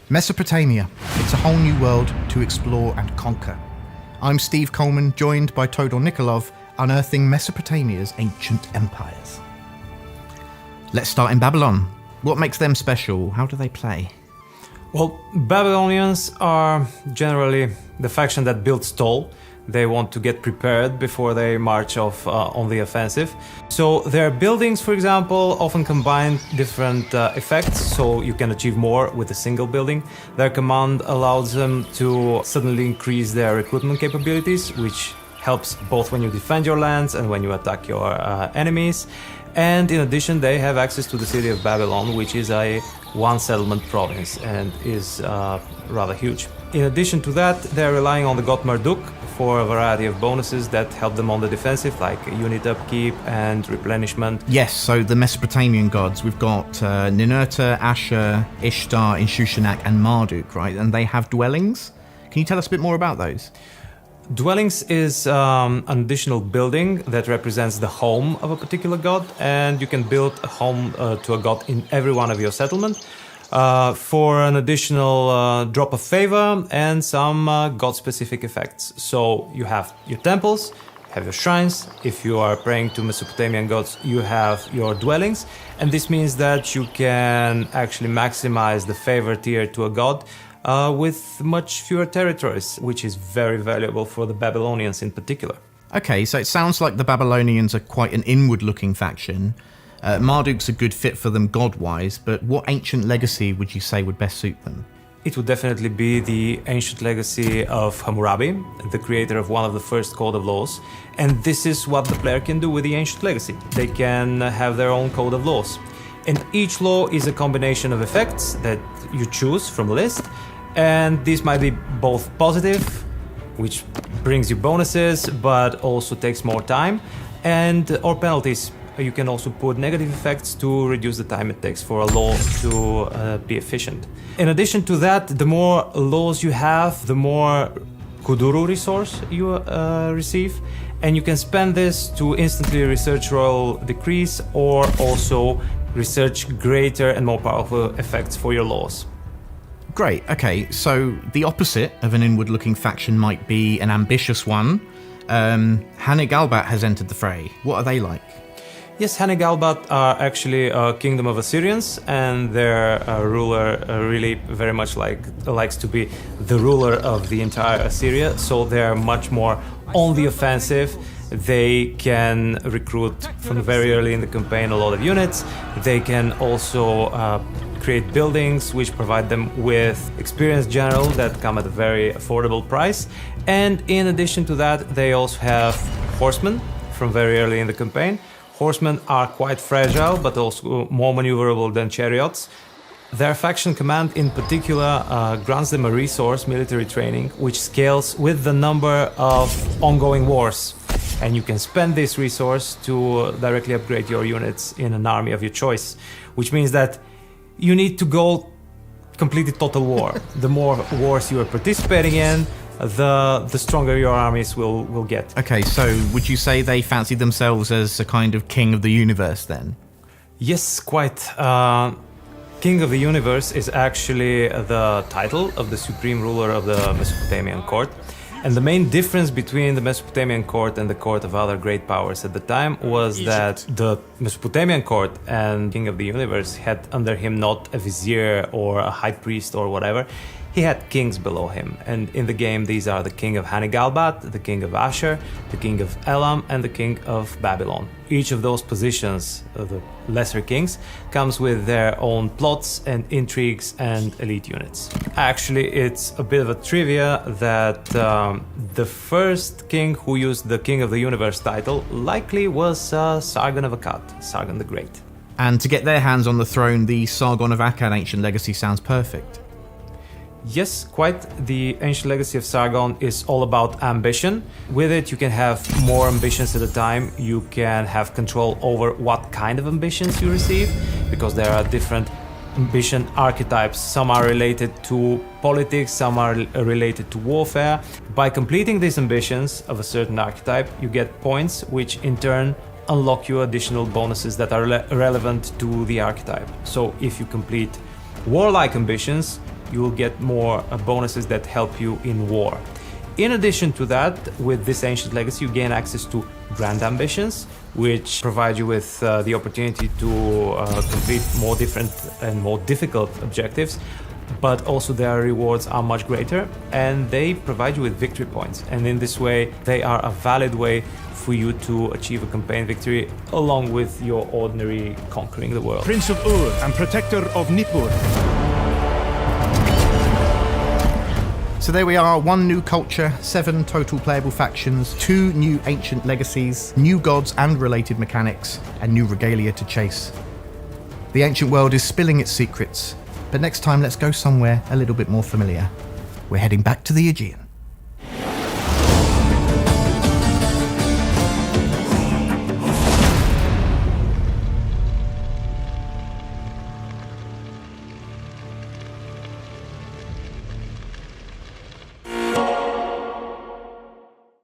Mesopotamia. It's a whole new world to explore and conquer. I'm Steve Coleman, joined by Todor Nikolov, unearthing Mesopotamia's ancient empires. Let's start in Babylon. What makes them special? How do they play? Well, Babylonians are generally the faction that builds tall. They want to get prepared before they march off on the offensive. So their buildings, for example, often combine different effects, so you can achieve more with a single building. Their command allows them to suddenly increase their recruitment capabilities, which helps both when you defend your lands and when you attack your enemies. And in addition, they have access to the city of Babylon, which is a one-settlement province and is rather huge. In addition to that, they're relying on the god Marduk for a variety of bonuses that help them on the defensive, like unit upkeep and replenishment. Yes, so the Mesopotamian gods, we've got Ninurta, Ashur, Ishtar, Inshushinak, and Marduk, right? And they have dwellings. Can you tell us a bit more about those? Dwellings is an additional building that represents the home of a particular god, and you can build a home to a god in every one of your settlements for an additional drop of favor and some god-specific effects. So you have your temples, have your shrines. If you are praying to Mesopotamian gods, you have your dwellings, and this means that you can actually maximize the favor tier to a god with much fewer territories, which is very valuable for the Babylonians in particular. Okay, so it sounds like the Babylonians are quite an inward-looking faction. Marduk's a good fit for them god-wise, but what ancient legacy would you say would best suit them? It would definitely be the ancient legacy of Hammurabi, the creator of one of the first code of laws. And this is what the player can do with the ancient legacy. They can have their own code of laws. And each law is a combination of effects that you choose from a list. And this might be both positive, which brings you bonuses, but also takes more time, or penalties. You can also put negative effects to reduce the time it takes for a law to be efficient. In addition to that, the more laws you have, the more Kuduru resource you receive, and you can spend this to instantly research royal decrees or also research greater and more powerful effects for your laws. Great, okay, so the opposite of an inward-looking faction might be an ambitious one. Hangahbat has entered the fray. What are they like? Yes, Hangahbat are actually a kingdom of Assyrians, and their ruler really very much likes to be the ruler of the entire Assyria, so they're much more on the offensive. They can recruit from very early in the campaign a lot of units. They can also create buildings which provide them with experienced generals that come at a very affordable price. And in addition to that, they also have horsemen from very early in the campaign. Horsemen are quite fragile, but also more maneuverable than chariots. Their faction command in particular grants them a resource, military training, which scales with the number of ongoing wars. And you can spend this resource to directly upgrade your units in an army of your choice, which means that you need to go completely total war. The more wars you are participating in, the stronger your armies will get. Okay, so would you say they fancy themselves as a kind of king of the universe then? Yes, quite. King of the universe is actually the title of the supreme ruler of the Mesopotamian court. And the main difference between the Mesopotamian court and the court of other great powers at the time was that the Mesopotamian court and King of the Universe had under him not a vizier or a high priest or whatever. He had kings below him, and in the game these are the king of Hangahbat, the king of Ashur, the king of Elam, and the king of Babylon. Each of those positions, the lesser kings, comes with their own plots and intrigues and elite units. Actually, it's a bit of a trivia that the first king who used the King of the Universe title likely was Sargon of Akkad, Sargon the Great. And to get their hands on the throne, the Sargon of Akkad ancient legacy sounds perfect. Yes, quite. The ancient legacy of Sargon is all about ambition. With it, you can have more ambitions at a time. You can have control over what kind of ambitions you receive, because there are different ambition archetypes. Some are related to politics, some are related to warfare. By completing these ambitions of a certain archetype, you get points, which in turn unlock you additional bonuses that are relevant to the archetype. So if you complete warlike ambitions, you will get more bonuses that help you in war. In addition to that, with this ancient legacy, you gain access to grand ambitions, which provide you with the opportunity to complete more different and more difficult objectives. But also their rewards are much greater, and they provide you with victory points. And in this way, they are a valid way for you to achieve a campaign victory along with your ordinary conquering the world. Prince of Ur and Protector of Nippur. So there we are, 1 new culture, 7 total playable factions, 2 new ancient legacies, new gods and related mechanics, and new regalia to chase. The ancient world is spilling its secrets, but next time let's go somewhere a little bit more familiar. We're heading back to the Aegean.